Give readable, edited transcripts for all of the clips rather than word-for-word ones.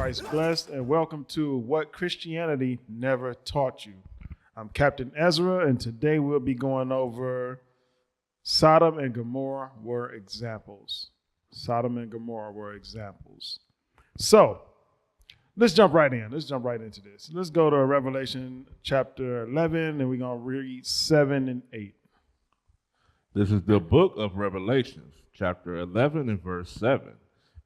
Christ blessed, and welcome to What Christianity Never Taught You. I'm Captain Ezra, and today we'll be going over Sodom and Gomorrah were examples. Sodom and Gomorrah were examples. So, let's jump right in. Let's jump right into this. Let's go to Revelation chapter 11, and we're going to read 7 and 8. This is the book of Revelations, chapter 11 and verse 7.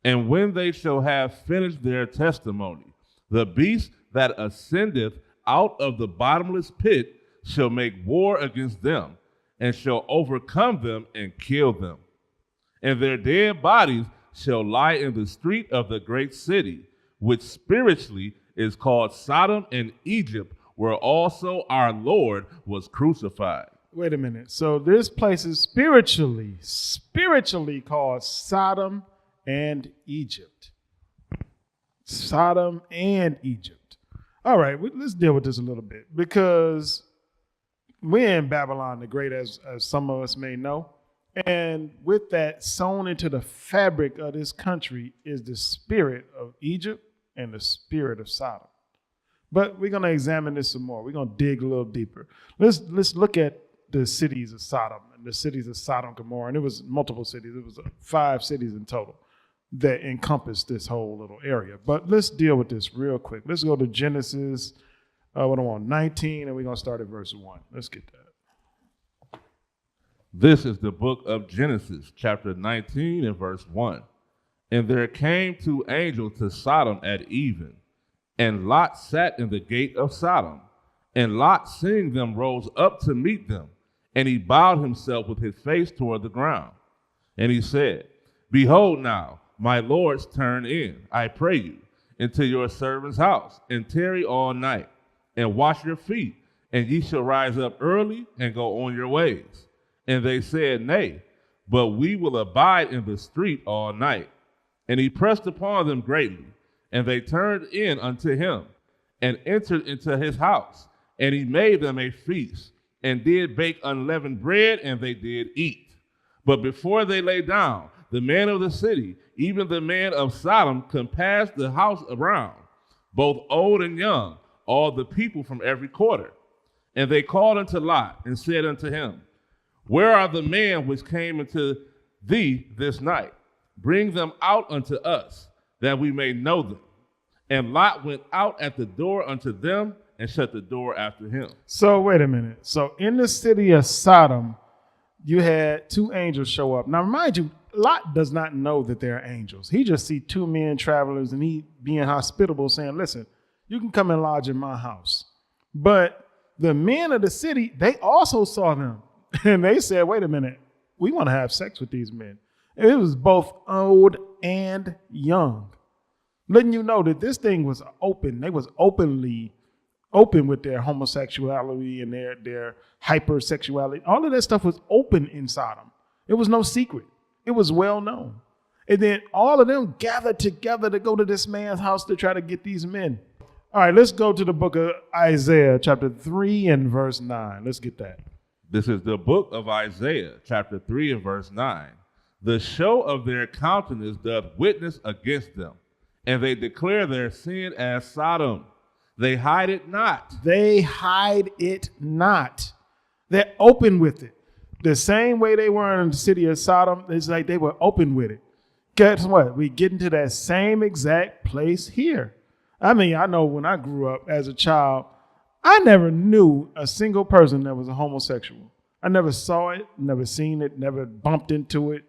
And when they shall have finished their testimony, the beast that ascendeth out of the bottomless pit shall make war against them, and shall overcome them and kill them. And their dead bodies shall lie in the street of the great city, which spiritually is called Sodom and Egypt, where also our Lord was crucified. Wait a minute. So this place is spiritually called Sodom and Egypt. Sodom and Egypt. All right, let's deal with this a little bit, because we're in Babylon the Great, as some of us may know. And with that, sewn into the fabric of this country is the spirit of Egypt and the spirit of Sodom. But we're going to examine this some more. We're going to dig a little deeper. Let's look at the cities of Sodom and the cities of Sodom and Gomorrah. And it was multiple cities. It was 5 cities in total that encompassed this whole little area. But let's deal with this real quick. Let's go to Genesis 19, and we're going to start at verse 1. Let's get that. This is the book of Genesis, chapter 19 and verse 1. And there came 2 angels to Sodom at even, and Lot sat in the gate of Sodom. And Lot, seeing them, rose up to meet them, and he bowed himself with his face toward the ground. And he said, Behold now, my lords, turn in, I pray you, into your servant's house, and tarry all night, and wash your feet, and ye shall rise up early and go on your ways. And they said, Nay, but we will abide in the street all night. And he pressed upon them greatly, and they turned in unto him, and entered into his house. And he made them a feast, and did bake unleavened bread, and they did eat. But before they lay down, the man of the city, even the man of Sodom, compassed the house around, both old and young, all the people from every quarter. And they called unto Lot, and said unto him, Where are the men which came unto thee this night? Bring them out unto us, that we may know them. And Lot went out at the door unto them, and shut the door after him. So wait a minute. So in the city of Sodom, you had 2 angels show up. Now, remind you, Lot does not know that they're angels. He just see 2 men travelers, and he being hospitable, saying, listen, you can come and lodge in my house. But the men of the city, they also saw them. And they said, wait a minute, we want to have sex with these men. And it was both old and young. Letting you know that this thing was open. They was open with their homosexuality and their hypersexuality. All of that stuff was open in Sodom. It was no secret. It was well known. And then all of them gathered together to go to this man's house to try to get these men. All right, let's go to the book of Isaiah, chapter 3 and verse 9. Let's get that. This is the book of Isaiah, chapter 3 and verse 9. The show of their countenance doth witness against them, and they declare their sin as Sodom. They hide it not. They hide it not. They're open with it. The same way they were in the city of Sodom, it's like they were open with it. Guess what? We get into that same exact place here. I mean, I know when I grew up as a child, I never knew a single person that was a homosexual. I never saw it, never seen it, never bumped into it,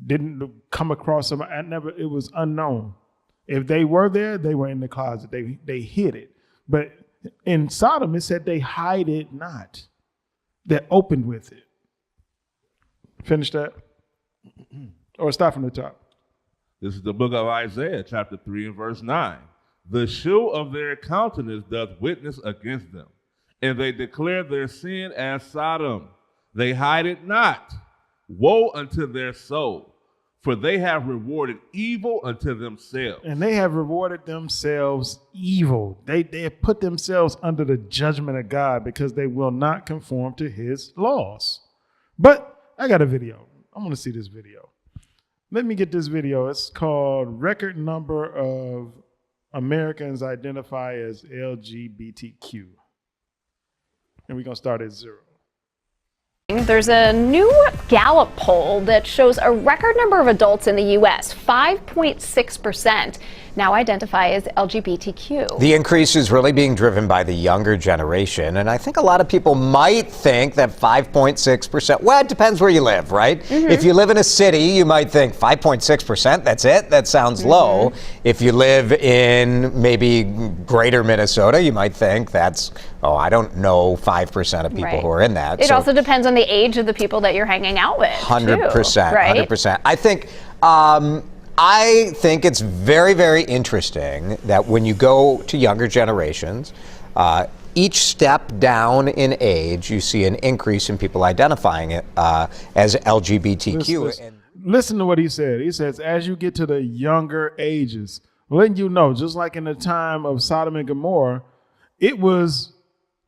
didn't come across them. It was unknown. If they were there, they were in the closet. They hid it. But in Sodom, it said they hide it not. They're open with it. Finish that? Or start from the top. This is the book of Isaiah, chapter 3 and verse 9. The show of their countenance doth witness against them, and they declare their sin as Sodom. They hide it not. Woe unto their soul, for they have rewarded evil unto themselves. And they have rewarded themselves evil. They have put themselves under the judgment of God because they will not conform to his laws. But I got a video. I want to see this video. Let me get this video. It's called Record Number of Americans identify as LGBTQ? And we're going to start at 0. There's a new Gallup poll that shows a record number of adults in the U.S., 5.6%, now identify as LGBTQ. The increase is really being driven by the younger generation, and I think a lot of people might think that 5.6%, well, it depends where you live, right? If you live in a city, you might think 5.6%, that's it? That sounds low. If you live in maybe greater Minnesota, you might think that's, I don't know 5% of people who are in that. It also depends on the age of the people that you're hanging out with. 100%, right? 100%. I think it's very, very interesting that when you go to younger generations, each step down in age, you see an increase in people identifying it as LGBTQ. Listen to what he said. He says, as you get to the younger ages, letting you know, just like in the time of Sodom and Gomorrah, it was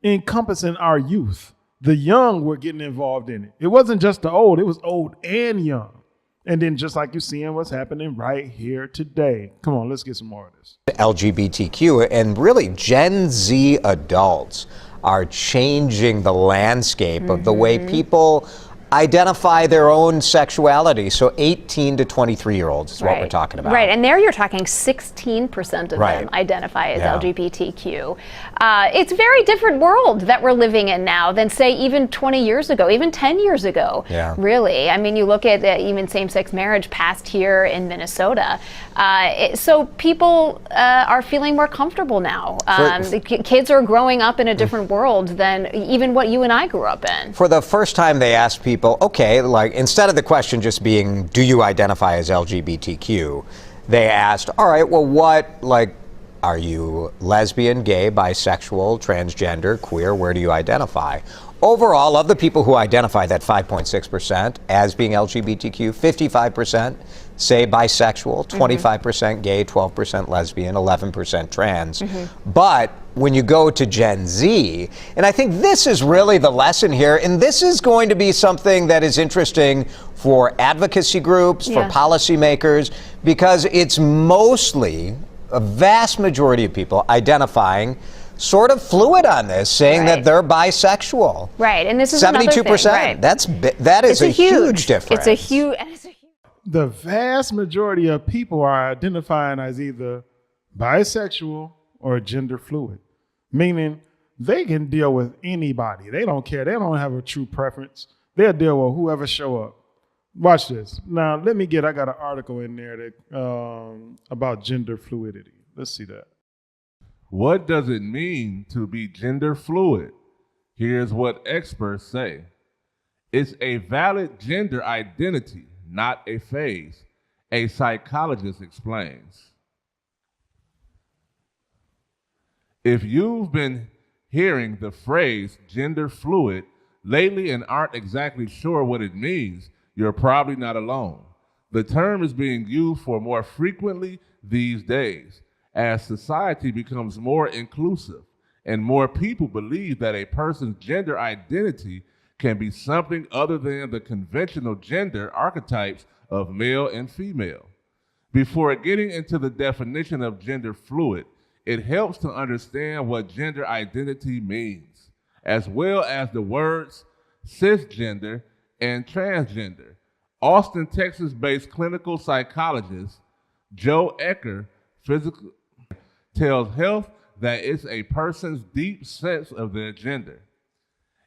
encompassing our youth. The young were getting involved in it. It wasn't just the old, it was old and young. And then just like you're seeing what's happening right here today. Come on, let's get some more of this. LGBTQ, and really Gen Z adults are changing the landscape of the way people identify their own sexuality. So 18 to 23-year-olds is what we're talking about. Right, and there you're talking 16% of them identify as LGBTQ. It's a very different world that we're living in now than, say, even 20 years ago, even 10 years ago, really. I mean, you look at even same-sex marriage passed here in Minnesota. So people are feeling more comfortable now. The kids are growing up in a different world than even what you and I grew up in. For the first time, they asked people, okay, like instead of the question just being, do you identify as LGBTQ? They asked, all right, well, are you lesbian, gay, bisexual, transgender, queer? Where do you identify? Overall, of the people who identify that 5.6% as being LGBTQ, 55% say bisexual, 25% gay, 12% lesbian, 11% trans. But when you go to Gen Z, and I think this is really the lesson here, and this is going to be something that is interesting for advocacy groups, for policymakers, because it's mostly a vast majority of people identifying sort of fluid on this, saying that they're bisexual. Right, and this is 72%. That is a huge difference. It's a huge. The vast majority of people are identifying as either bisexual or gender fluid, meaning they can deal with anybody. They don't care. They don't have a true preference. They'll deal with whoever show up. Watch this. Now, I got an article in there that about gender fluidity. Let's see that. What does it mean to be gender fluid? Here's what experts say. It's a valid gender identity, not a phase, a psychologist explains. If you've been hearing the phrase gender fluid lately and aren't exactly sure what it means, you're probably not alone. The term is being used for more frequently these days as society becomes more inclusive and more people believe that a person's gender identity can be something other than the conventional gender archetypes of male and female. Before getting into the definition of gender fluid, it helps to understand what gender identity means, as well as the words cisgender and transgender. Austin, Texas-based clinical psychologist Joe Ecker tells Health that it's a person's deep sense of their gender.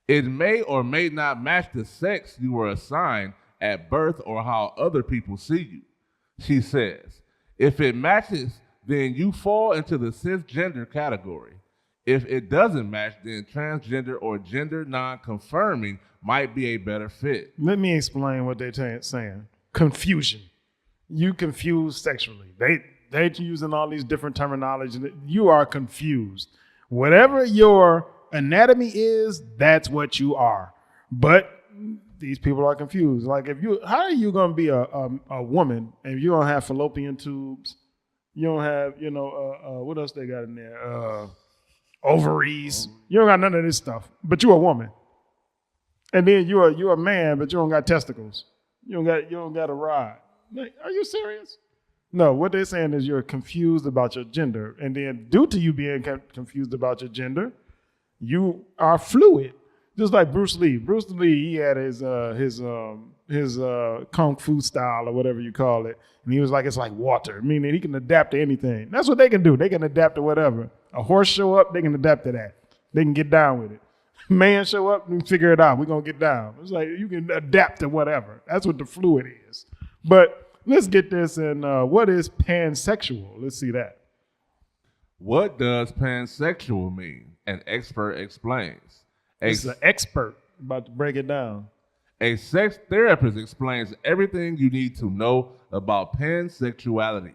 It may or may not match the sex you were assigned at birth or how other people see you. She says, if it matches, then you fall into the cisgender category. If it doesn't match, then transgender or gender non-confirming might be a better fit. Let me explain what they're saying. Confusion. You confuse sexually. They're using all these different terminology. You are confused. Whatever your anatomy is, that's what you are. But these people are confused. Like, how are you going to be a woman if you don't have fallopian tubes? You don't have, what else they got in there? Ovaries. You don't got none of this stuff. But you're a woman. And then you're a man, but you don't got testicles. You don't got a rod. Like, are you serious? No, what they're saying is you're confused about your gender. And then due to you being confused about your gender, you are fluid. Just like Bruce Lee. Bruce Lee, he had his kung fu style or whatever you call it. And he was like, it's like water, meaning he can adapt to anything. That's what they can do. They can adapt to whatever. A horse show up, they can adapt to that. They can get down with it. Man show up and figure it out. We're going to get down. It's like you can adapt to whatever. That's what the fluid is. But let's get this in. What is pansexual? Let's see that. What does pansexual mean? An expert explains. It's an expert about to break it down. A sex therapist explains everything you need to know about pansexuality.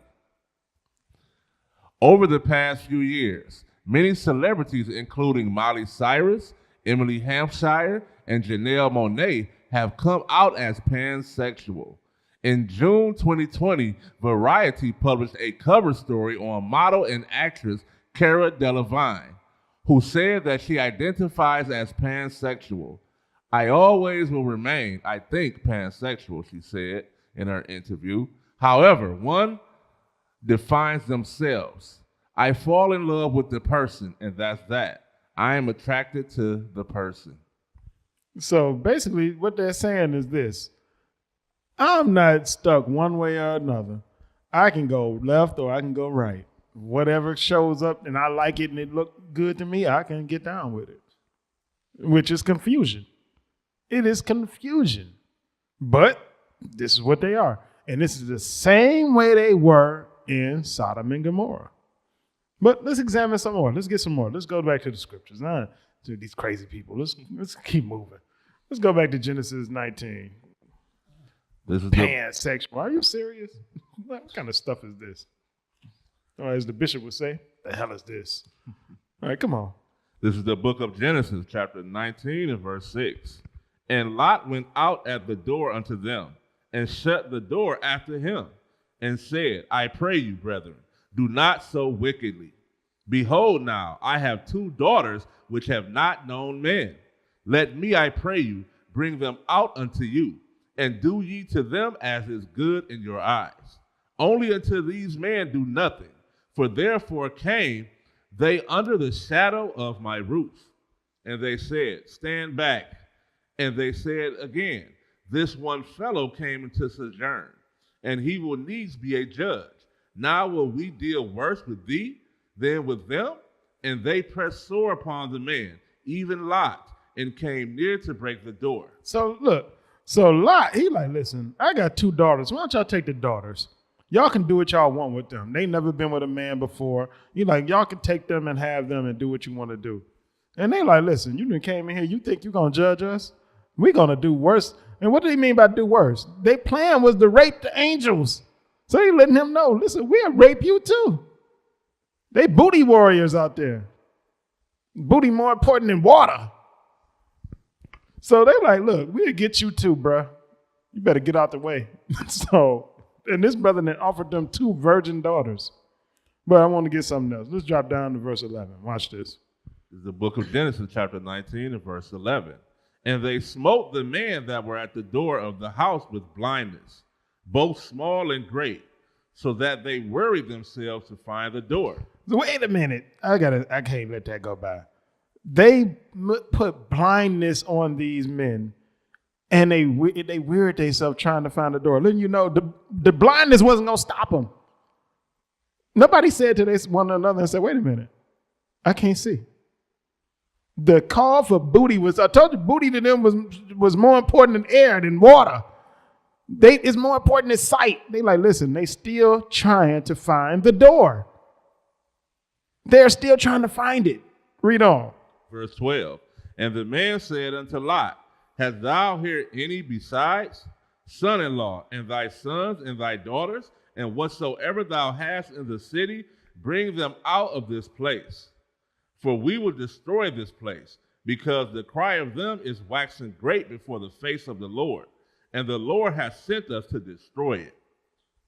Over the past few years, many celebrities, including Miley Cyrus, Emily Hampshire, and Janelle Monáe, have come out as pansexual. In June 2020, Variety published a cover story on model and actress Cara Delevingne, who said that she identifies as pansexual. I always will remain, I think, pansexual, she said in her interview. However, one defines themselves. I fall in love with the person, and that's that. I am attracted to the person. So basically what they're saying is this. I'm not stuck one way or another. I can go left or I can go right. Whatever shows up and I like it and it looks good to me, I can get down with it, which is confusion. It is confusion. But this is what they are. And this is the same way they were in Sodom and Gomorrah. But let's examine some more. Let's get some more. Let's go back to the scriptures. To these crazy people. Let's keep moving. Let's go back to Genesis 19. This is pansexual. Are you serious? What kind of stuff is this? Or as the bishop would say, the hell is this? All right, come on. This is the book of Genesis, chapter 19 and verse 6. And Lot went out at the door unto them, and shut the door after him, and said, I pray you, brethren, do not so wickedly. Behold now, I have 2 daughters which have not known men. Let me, I pray you, bring them out unto you, and do ye to them as is good in your eyes. Only unto these men do nothing, for therefore came they under the shadow of my roof. And they said, stand back. And they said again, this one fellow came into sojourn, and he will needs be a judge. Now will we deal worse with thee than with them? And they pressed sore upon the man, even Lot, and came near to break the door. So look, Lot, he like, listen, I got 2 daughters. Why don't y'all take the daughters? Y'all can do what y'all want with them. They never been with a man before. Y'all can take them and have them and do what you want to do. And they like, listen, you done came in here. You think you're going to judge us? We're going to do worse. And what do they mean by do worse? Their plan was to rape the angels. So they letting him know, listen, we'll rape you too. They booty warriors out there. Booty more important than water. So they like, look, we'll get you too, bruh. You better get out the way. And this brother then offered them 2 virgin daughters. But I want to get something else. Let's drop down to verse 11. Watch this. This is the book of Genesis, chapter 19 and verse 11. And they smote the men that were at the door of the house with blindness, both small and great, so that they worried themselves to find the door. Wait a minute. I can't let that go by. They put blindness on these men, and they wearied themselves trying to find the door. Letting you know, the blindness wasn't going to stop them. Nobody said to one another and said, wait a minute, I can't see. The call for booty was, I told you, booty to them was more important than air, than water. It's more important than sight. They like, listen, they still trying to find the door. They're still trying to find it. Read on. Verse 12. And the man said unto Lot, hast thou here any besides son-in-law, and thy sons and thy daughters, and whatsoever thou hast in the city, bring them out of this place. For we will destroy this place, because the cry of them is waxing great before the face of the Lord, and the Lord hath sent us to destroy it.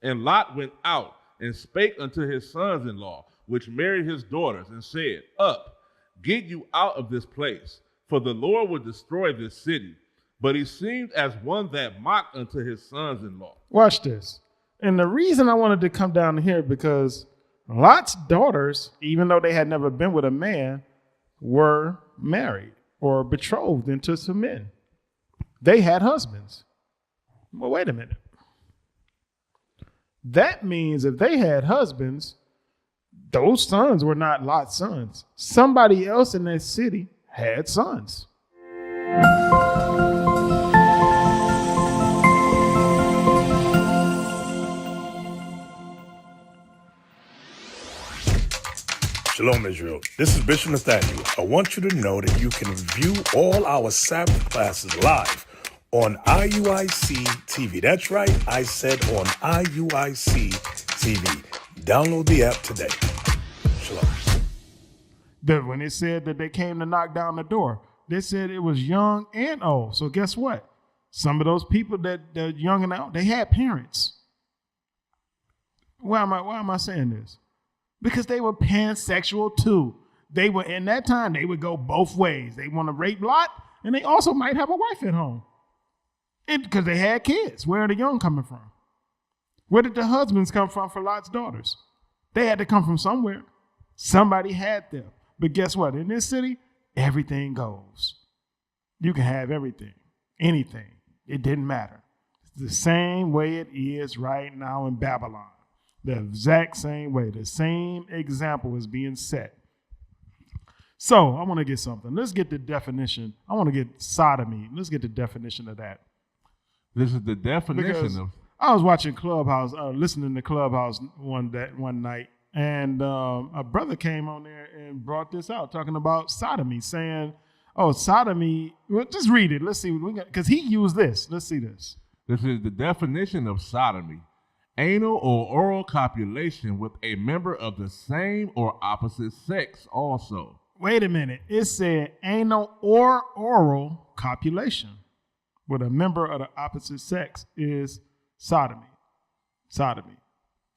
And Lot went out and spake unto his sons-in-law, which married his daughters, and said, up, get you out of this place, for the Lord will destroy this city. But he seemed as one that mocked unto his sons-in-law. Watch this. And the reason I wanted to come down here because Lot's daughters, even though they had never been with a man, were married or betrothed into some men. They had husbands. Well, wait a minute. That means if they had husbands, those sons were not Lot's sons. Somebody else in that city had sons. Shalom, Israel. This is Bishop Nathaniel. I want you to know that you can view all our Sabbath classes live on IUIC TV. That's right, I said on IUIC TV. Download the app today. Shalom. When it said that they came to knock down the door, they said it was young and old. So guess what? Some of those people that are young and old, they had parents. Why am I saying this? Because they were pansexual too. They were, in that time, they would go both ways. They want to rape Lot, and they also might have a wife at home. Because they had kids. Where are the young coming from? Where did the husbands come from for Lot's daughters? They had to come from somewhere. Somebody had them. But guess what? In this city, everything goes. You can have everything, anything. It didn't matter. It's the same way it is right now in Babylon. The exact same way. The same example is being set. So I want to get something. Let's get the definition. I want to get sodomy. Let's get the definition of that. This is the definition of. I was watching Clubhouse, listening to Clubhouse one night, and a brother came on there and brought this out, talking about sodomy, saying, "Oh, sodomy." Well, just read it. Let's see what we got, because he used this. Let's see this. This is the definition of sodomy: anal or oral copulation with a member of the same or opposite sex. Also, wait a minute. It said anal or oral copulation with a member of the opposite sex is sodomy. Sodomy.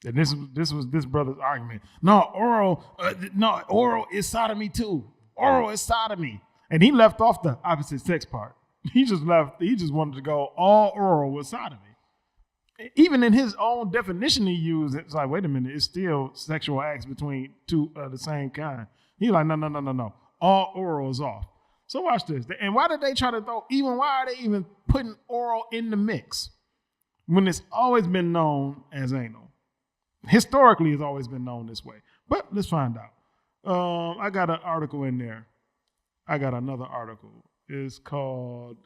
And this was this brother's argument. No, oral is sodomy too. Oral is sodomy. And he left off the opposite sex part. He just wanted to go all oral with sodomy. Even in his own definition he used, it's like, wait a minute, it's still sexual acts between two of the same kind. He's like, no. All oral is off. So watch this. And why did they try to why are they even putting oral in the mix when it's always been known as anal? Historically, it's always been known this way. But let's find out. I got an article in there. I got another article. It's called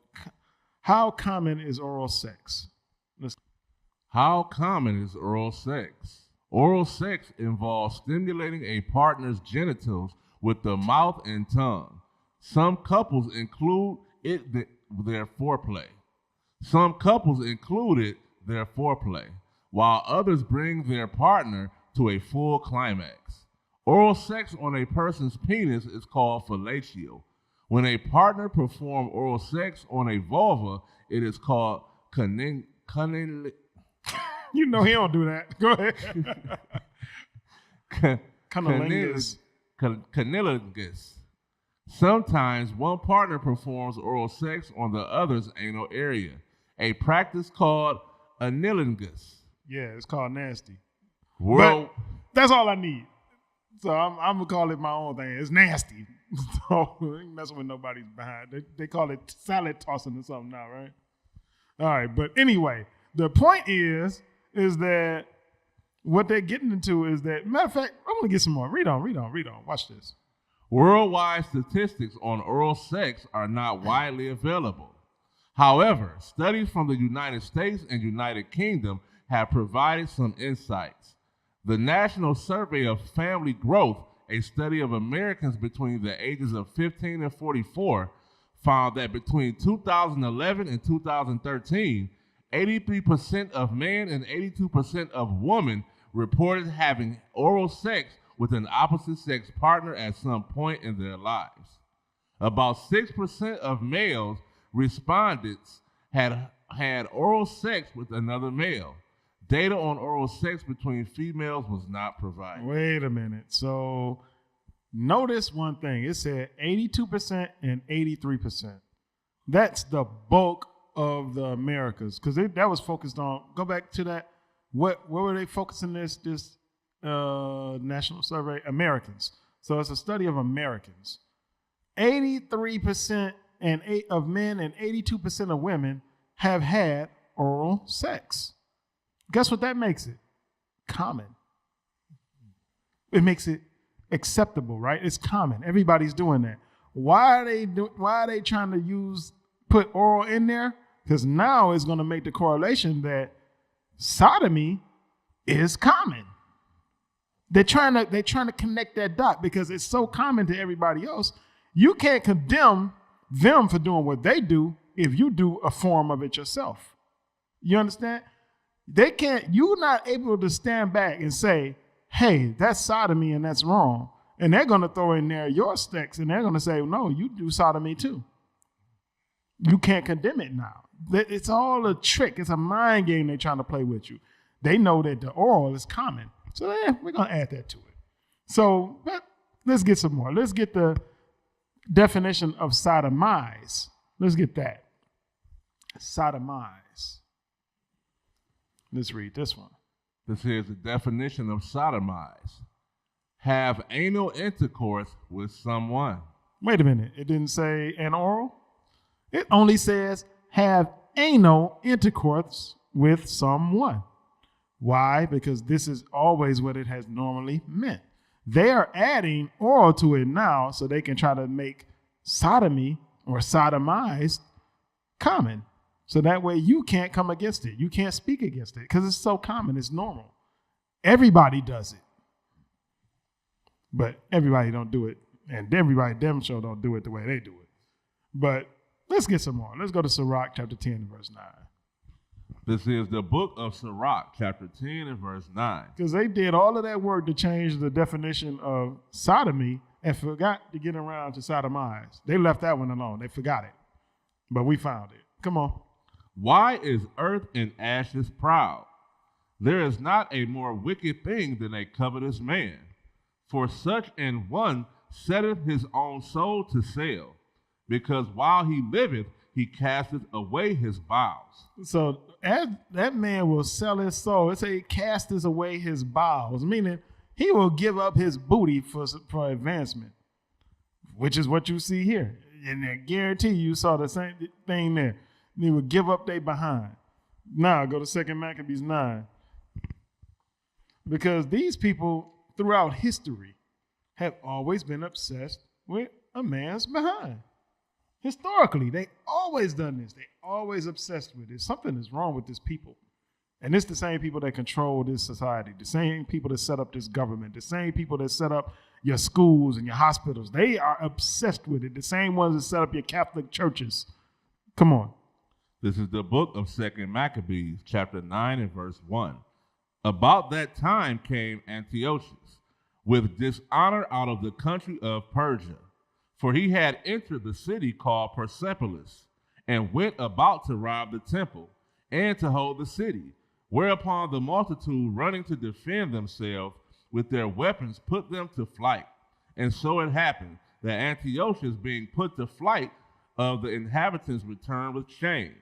How Common is Oral Sex? How common is oral sex? Oral sex involves stimulating a partner's genitals with the mouth and tongue. Some couples include their foreplay. While others bring their partner to a full climax. Oral sex on a person's penis is called fellatio. When a partner performs oral sex on a vulva, it is called cunnilingus. You know he don't do that. Go ahead. Cunnilingus. Sometimes one partner performs oral sex on the other's anal area, a practice called anilingus. Yeah, it's called nasty. But that's all I need. So I'm going to call it my own thing. It's nasty. So I ain't messing with nobody's behind. They call it salad tossing or something now, right? All right, but anyway, the point is that what they're getting into is that, matter of fact, I'm going to get some more. Read on. Watch this. Worldwide statistics on oral sex are not widely available. However, studies from the United States and United Kingdom have provided some insights. The National Survey of Family Growth, a study of Americans between the ages of 15 and 44, found that between 2011 and 2013, 83% of men and 82% of women reported having oral sex with an opposite sex partner at some point in their lives. About 6% of males respondents had oral sex with another male. Data on oral sex between females was not provided. Wait a minute. So notice one thing. It said 82% and 83%. That's the bulk of the Americas, because that was focused on, go back to that, What were they focusing this national survey? Americans. So it's a study of Americans. 83% of men and 82% of women have had oral sex. Guess what that makes it? Common. It makes it acceptable, right? It's common. Everybody's doing that. Why are they trying to put oral in there? Because now it's going to make the correlation that sodomy is common. They're trying to connect that dot because it's so common to everybody else. You can't condemn them for doing what they do if you do a form of it yourself. You understand? You're not able to stand back and say, hey, that's sodomy and that's wrong. And they're going to throw in there your sex and they're going to say, no, you do sodomy too. You can't condemn it now. It's all a trick. It's a mind game they're trying to play with you. They know that the oral is common. So we're going to add that to it. So let's get some more. Let's get the definition of sodomize. Let's get that. Sodomize. Let's read this one. This is the definition of sodomize. Have anal intercourse with someone. Wait a minute. It didn't say an oral. It only says have anal intercourse with someone. Why? Because this is always what it has normally meant. They are adding oral to it now so they can try to make sodomy or sodomized common. So that way you can't come against it. You can't speak against it because it's so common. It's normal. Everybody does it. But everybody don't do it. And everybody damn sure don't do it the way they do it. But let's get some more. Let's go to Sirach chapter 10 and verse 9. This is the book of Sirach chapter 10 and verse 9. Because they did all of that work to change the definition of sodomy and forgot to get around to sodomize. They left that one alone. They forgot it. But we found it. Come on. Why is earth and ashes proud? There is not a more wicked thing than a covetous man. For such an one setteth his own soul to sale, because while he liveth, he casteth away his bowels. So as that man will sell his soul. It say he casteth away his bowels, meaning he will give up his booty for advancement, which is what you see here. And I guarantee you saw the same thing there. They would give up their behind. Now go to 2 Maccabees 9. Because these people throughout history have always been obsessed with a man's behind. Historically, they always done this. They always obsessed with it. Something is wrong with this people. And it's the same people that control this society, the same people that set up this government, the same people that set up your schools and your hospitals. They are obsessed with it. The same ones that set up your Catholic churches. Come on. This is the book of 2 Maccabees, chapter 9 and verse 1. About that time came Antiochus with dishonor out of the country of Persia, for he had entered the city called Persepolis, and went about to rob the temple, and to hold the city, whereupon the multitude running to defend themselves with their weapons put them to flight. And so it happened that Antiochus, being put to flight, of the inhabitants returned with shame.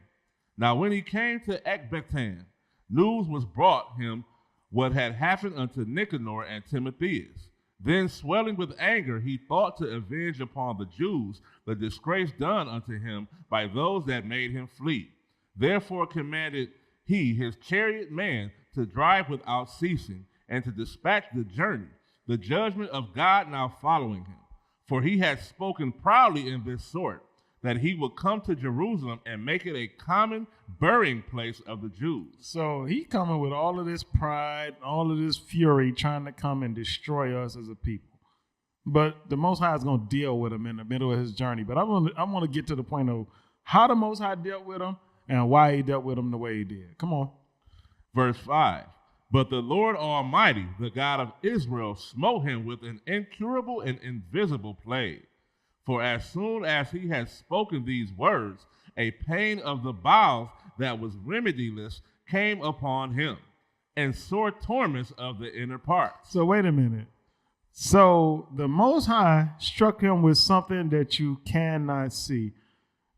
Now when he came to Ecbatan, news was brought him what had happened unto Nicanor and Timotheus. Then swelling with anger, he thought to avenge upon the Jews the disgrace done unto him by those that made him flee. Therefore commanded he his chariot man to drive without ceasing, and to dispatch the journey, the judgment of God now following him. For he had spoken proudly in this sort, that he would come to Jerusalem and make it a common burying place of the Jews. So he coming with all of this pride, all of this fury, trying to come and destroy us as a people. But the Most High is going to deal with him in the middle of his journey. But I want to get to the point of how the Most High dealt with him and why he dealt with him the way he did. Come on. Verse 5. But the Lord Almighty, the God of Israel, smote him with an incurable and invisible plague. For as soon as he had spoken these words, a pain of the bowels that was remediless came upon him, and sore torments of the inner parts. So wait a minute. So the Most High struck him with something that you cannot see.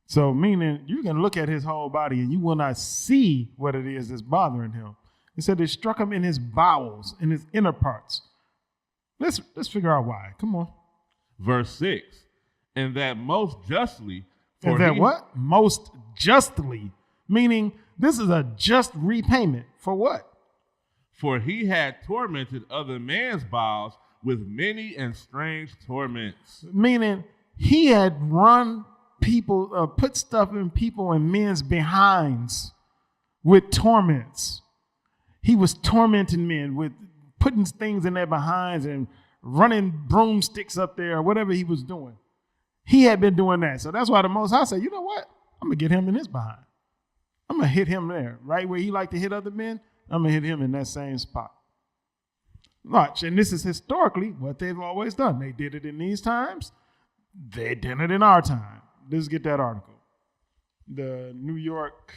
So meaning you can look at his whole body and you will not see what it is that's bothering him. It said they struck him in his bowels, in his inner parts. Let's figure out why. Come on. Verse 6, and that most justly. And that what? Most justly. Meaning this is a just repayment. For what? For he had tormented other men's bowels with many and strange torments. Meaning he had run people, put stuff in people and men's behinds with torments. He was tormenting men with putting things in their behinds and running broomsticks up there or whatever he was doing. He had been doing that. So that's why the Most High said, you know what? I'm going to get him in his behind. I'm going to hit him there. Right where he liked to hit other men, I'm going to hit him in that same spot. Watch. And this is historically what they've always done. They did it in these times. They did it in our time. Let's get that article. The New York,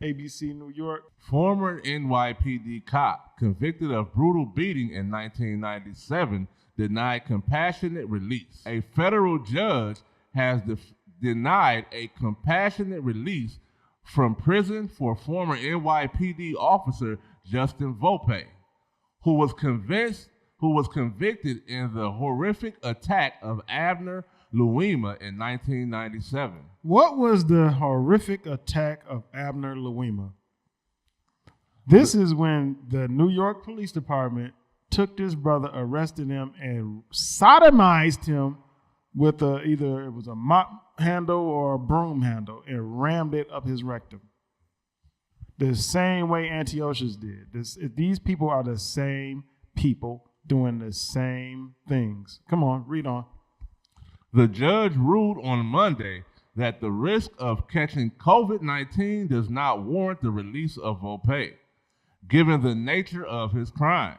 ABC New York. Former NYPD cop convicted of brutal beating in 1997 denied compassionate release. A federal judge has denied a compassionate release from prison for former NYPD officer Justin Volpe, who was convicted in the horrific attack of Abner Louima in 1997. What was the horrific attack of Abner Louima? This is when the New York Police Department took this brother, arrested him, and sodomized him with either it was a mop handle or a broom handle and rammed it up his rectum. The same way Antiochus did. These people are the same people doing the same things. Come on, read on. The judge ruled on Monday that the risk of catching COVID-19 does not warrant the release of Volpe, given the nature of his crime.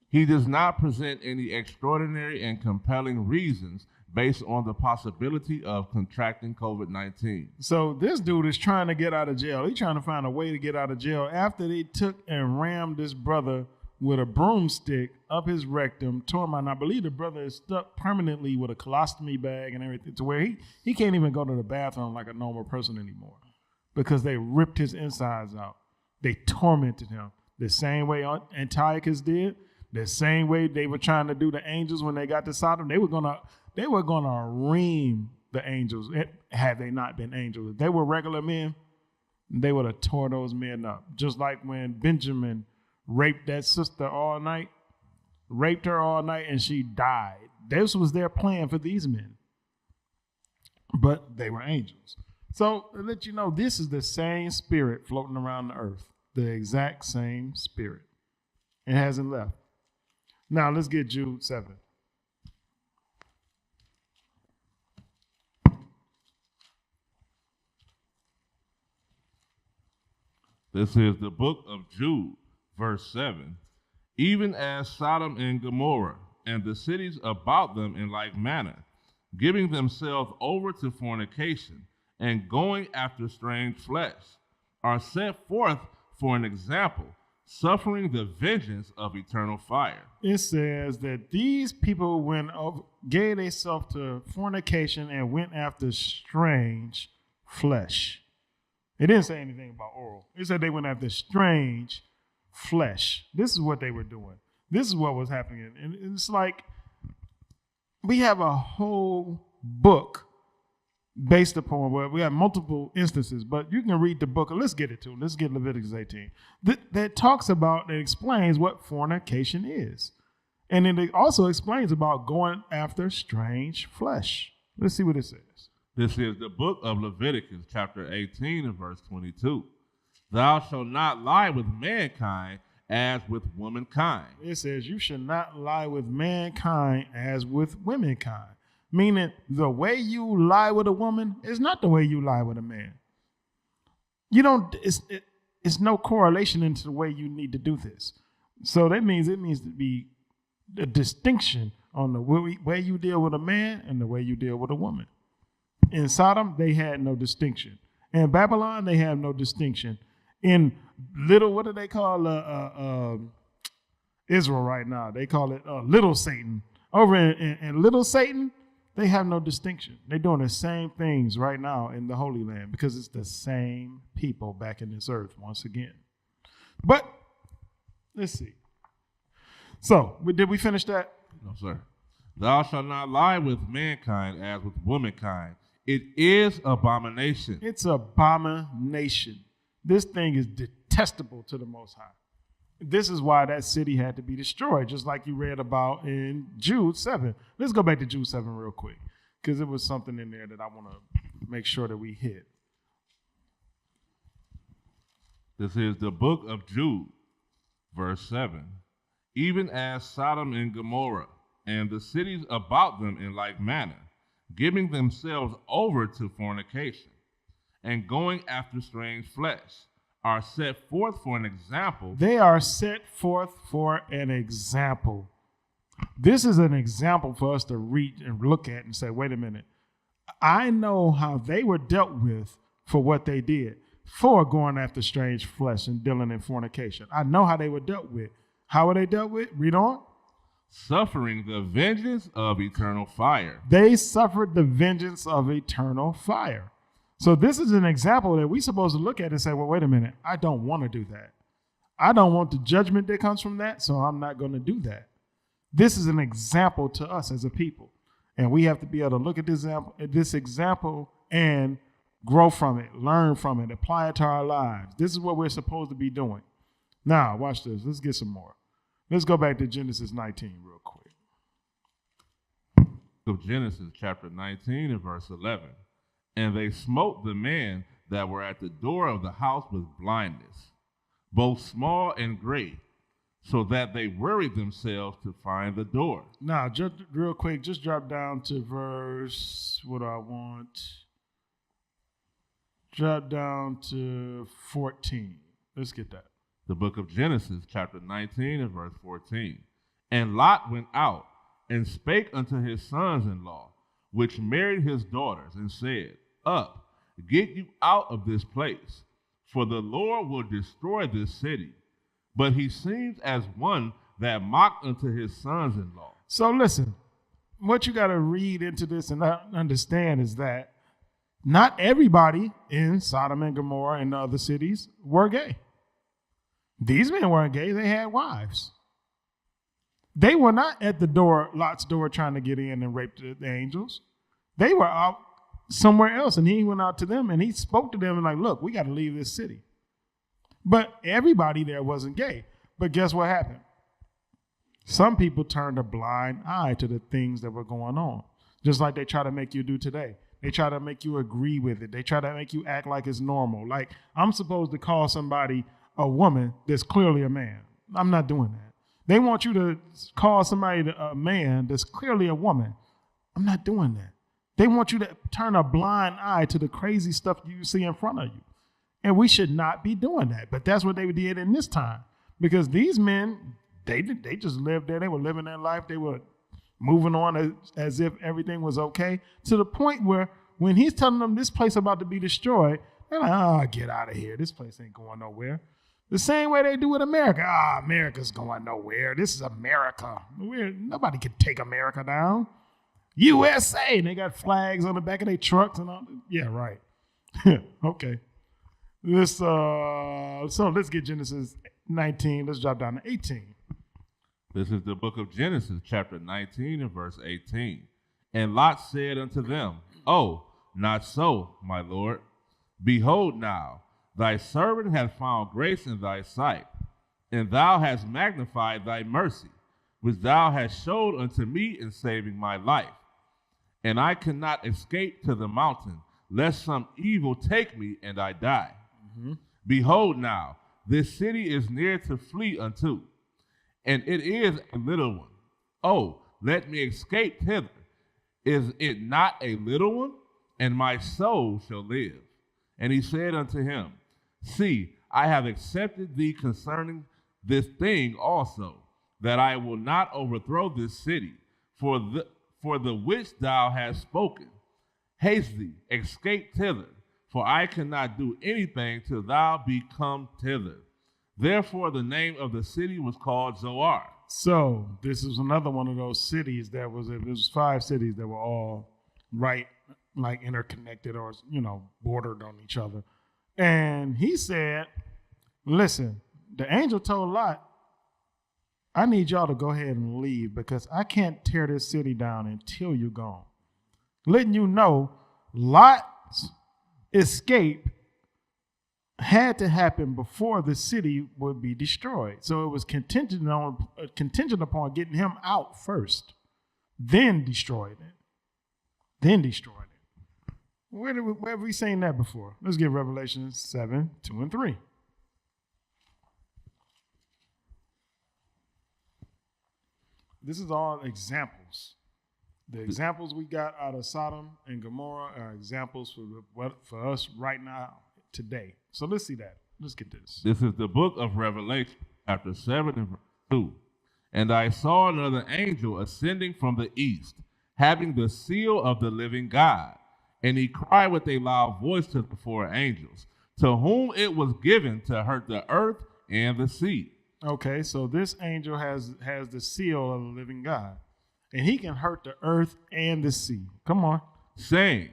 He does not present any extraordinary and compelling reasons based on the possibility of contracting COVID-19. So this dude is trying to get out of jail. He's trying to find a way to get out of jail after they took and rammed this brother with a broomstick up his rectum, tore him out. And I believe the brother is stuck permanently with a colostomy bag and everything to where he can't even go to the bathroom like a normal person anymore because they ripped his insides out. They tormented him the same way Antiochus did, the same way they were trying to do the angels when they got to Sodom. They were gonna ream the angels had they not been angels. If they were regular men, they would have tore those men up. Just like when Benjamin raped that sister all night, raped her all night, and she died. This was their plan for these men. But they were angels. So to let you know, this is the same spirit floating around the earth. The exact same spirit. It hasn't left. Now let's get Jude 7. This is the book of Jude, verse 7. Even as Sodom and Gomorrah and the cities about them in like manner, giving themselves over to fornication and going after strange flesh, are set forth for an example, suffering the vengeance of eternal fire. It says that these people gave themselves to fornication and went after strange flesh. It didn't say anything about oral. It said they went after strange flesh. This is what they were doing. This is what was happening. And it's like we have a whole book based upon, well, we have multiple instances, but you can read the book. Let's get it to. Let's get Leviticus 18. That talks about, that explains what fornication is. And then it also explains about going after strange flesh. Let's see what it says. This is the book of Leviticus, chapter 18 and verse 22. Thou shalt not lie with mankind as with womankind. It says you should not lie with mankind as with womankind. Meaning the way you lie with a woman is not the way you lie with a man. You don't, it's no correlation into the way you need to do this. So that means it needs to be a distinction on the way you deal with a man and the way you deal with a woman. In Sodom, they had no distinction. In Babylon, they have no distinction. In what do they call Israel right now? They call it little Satan. Over in little Satan, they have no distinction. They're doing the same things right now in the Holy Land because it's the same people back in this earth once again. But let's see. So, did we finish that? No, sir. Thou shalt not lie with mankind as with womankind. It is abomination. It's abomination. This thing is detestable to the Most High. This is why that city had to be destroyed, just like you read about in Jude 7. Let's go back to Jude 7 real quick, because there was something in there that I want to make sure that we hit. This is the book of Jude, verse 7. Even as Sodom and Gomorrah and the cities about them in like manner, giving themselves over to fornication and going after strange flesh, are set forth for an example. They are set forth for an example. This is an example for us to read and look at and say, wait a minute. I know how they were dealt with for what they did, for going after strange flesh and dealing in fornication. I know how they were dealt with. How were they dealt with? Read on. Suffering the vengeance of eternal fire. They suffered the vengeance of eternal fire. So this is an example that we're supposed to look at and say, well, wait a minute. I don't want to do that. I don't want the judgment that comes from that, so I'm not going to do that. This is an example to us as a people. And we have to be able to look at this example and grow from it, learn from it, apply it to our lives. This is what we're supposed to be doing. Now, watch this. Let's get some more. Let's go back to Genesis 19 real quick. So Genesis chapter 19 and verse 11. And they smote the men that were at the door of the house with blindness, both small and great, so that they worried themselves to find the door. Now, just real quick, just drop down to verse, what do I want? Drop down to 14. Let's get that. The book of Genesis, chapter 19 and verse 14. And Lot went out and spake unto his sons-in-law, which married his daughters, and said, Up, get you out of this place, for the Lord will destroy this city. But he seems as one that mocked unto his sons-in-law. So listen, what you got to read into this and understand is that not everybody in Sodom and Gomorrah and the other cities were gay. These men weren't gay. They had wives. They were not at the door, Lot's door, trying to get in and rape the angels. They were out somewhere else, and he went out to them, and he spoke to them and like, look, we got to leave this city. But everybody there wasn't gay. But guess what happened? Some people turned a blind eye to the things that were going on, just like they try to make you do today. They try to make you agree with it. They try to make you act like it's normal. Like, I'm supposed to call somebody a woman that's clearly a man. I'm not doing that. They want you to call somebody a man that's clearly a woman. I'm not doing that. They want you to turn a blind eye to the crazy stuff you see in front of you. And we should not be doing that. But that's what they did in this time. Because these men, they just lived there. They were living their life. They were moving on as if everything was okay, to the point where when he's telling them this place about to be destroyed, they're like, oh, get out of here. This place ain't going nowhere. The same way they do with America. America's going nowhere. This is America. Nobody can take America down. USA. And they got flags on the back of their trucks and all. Yeah, right. Okay. So let's get Genesis 19. Let's drop down to 18. This is the book of Genesis, chapter 19 and verse 18. And Lot said unto them, Oh, not so, my Lord. Behold now, thy servant hath found grace in thy sight, and thou hast magnified thy mercy, which thou hast showed unto me in saving my life. And I cannot escape to the mountain, lest some evil take me and I die. Mm-hmm. Behold now, this city is near to flee unto, and it is a little one. Oh, let me escape hither. Is it not a little one? And my soul shall live. And he said unto him, See, I have accepted thee concerning this thing also, that I will not overthrow this city, for the which thou hast spoken. Haste thee, escape thither, for I cannot do anything till thou be come thither. Therefore the name of the city was called Zoar. So this is another one of those cities that was, it was 5 cities that were all right, like interconnected or, bordered on each other. And he said, listen, the angel told Lot, I need y'all to go ahead and leave because I can't tear this city down until you're gone. Letting you know, Lot's escape had to happen before the city would be destroyed. So it was contingent upon getting him out first, then destroying it. Where have we seen that before? Let's get Revelation 7, 2 and 3. This is all examples. The examples we got out of Sodom and Gomorrah are examples for us right now, today. So let's see that. Let's get this. This is the book of Revelation, chapter 7 and verse 2. And I saw another angel ascending from the east, having the seal of the living God. And he cried with a loud voice to the four angels, to whom it was given to hurt the earth and the sea. Okay, so this angel has the seal of the living God, and he can hurt the earth and the sea. Come on. Saying,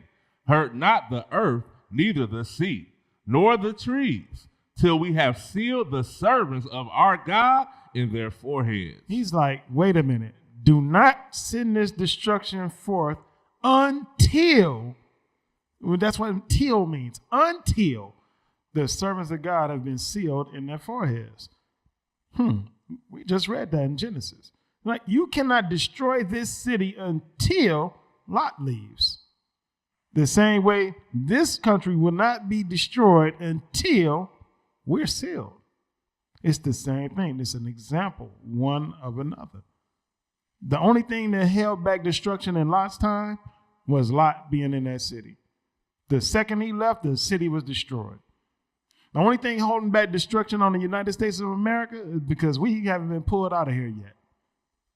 hurt not the earth, neither the sea, nor the trees, till we have sealed the servants of our God in their foreheads. He's like, wait a minute. Do not send this destruction forth until, well, that's what until means, until the servants of God have been sealed in their foreheads. We just read that in Genesis. Like, you cannot destroy this city until Lot leaves. The same way this country will not be destroyed until we're sealed. It's the same thing. It's an example, one of another. The only thing that held back destruction in Lot's time was Lot being in that city. The second he left, the city was destroyed. The only thing holding back destruction on the United States of America is because we haven't been pulled out of here yet.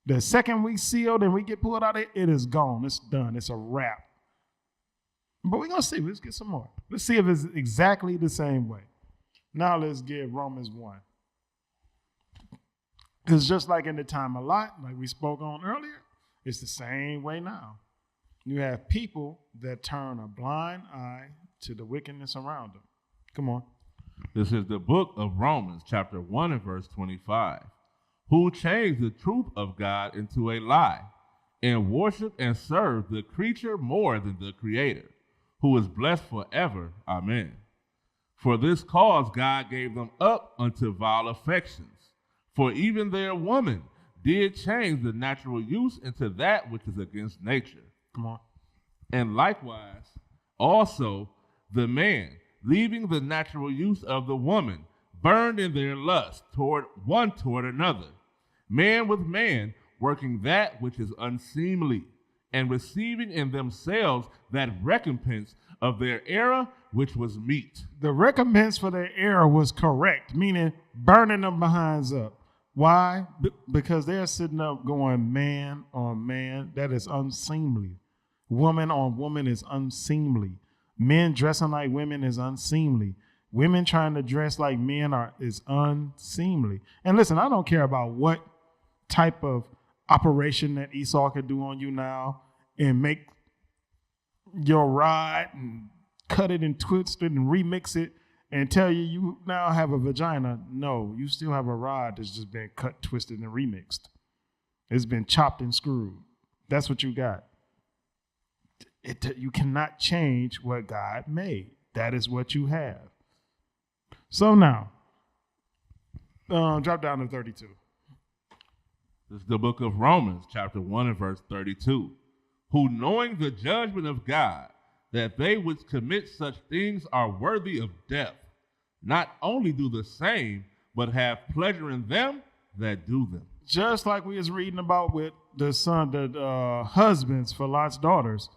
The second we sealed and we get pulled out of it, it is gone. It's done. It's a wrap. But we're going to see. Let's get some more. Let's see if it's exactly the same way. Now let's get Romans 1. Because just like in the time of Lot, like we spoke on earlier, it's the same way now. You have people that turn a blind eye to the wickedness around them. Come on. This is the book of Romans, chapter 1 and verse 25. Who changed the truth of God into a lie, and worship and serve the creature more than the Creator, who is blessed forever. Amen. For this cause God gave them up unto vile affections. For even their woman did change the natural use into that which is against nature. Come on. And likewise, also the man, leaving the natural use of the woman, burned in their lust toward another, man with man, working that which is unseemly, and receiving in themselves that recompense of their error which was meet. The recompense for their error was correct, meaning burning them behinds up. Why? Because they're sitting up going man on man. That is unseemly. Woman on woman is unseemly. Men dressing like women is unseemly. Women trying to dress like men is unseemly. And listen, I don't care about what type of operation that Esau could do on you now and make your rod and cut it and twist it and remix it and tell you now have a vagina. No, you still have a rod that's just been cut, twisted, and remixed. It's been chopped and screwed. That's what you got. You cannot change what God made. That is what you have. So now, drop down to 32. This is the book of Romans, chapter 1 and verse 32. Who, knowing the judgment of God, that they which commit such things are worthy of death, not only do the same, but have pleasure in them that do them. Just like we was reading about with the husbands for Lot's daughters.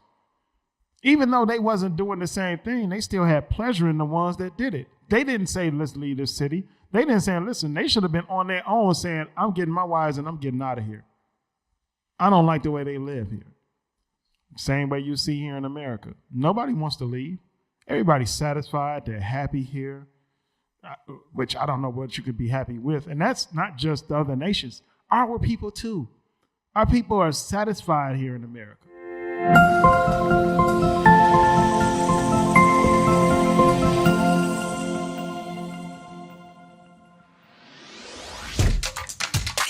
Even though they wasn't doing the same thing, they still had pleasure in the ones that did it. They didn't say, let's leave this city. They didn't say, listen, they should have been on their own saying, I'm getting my wives and I'm getting out of here. I don't like the way they live here. Same way you see here in America. Nobody wants to leave. Everybody's satisfied. They're happy here, which I don't know what you could be happy with. And that's not just the other nations. Our people too. Our people are satisfied here in America.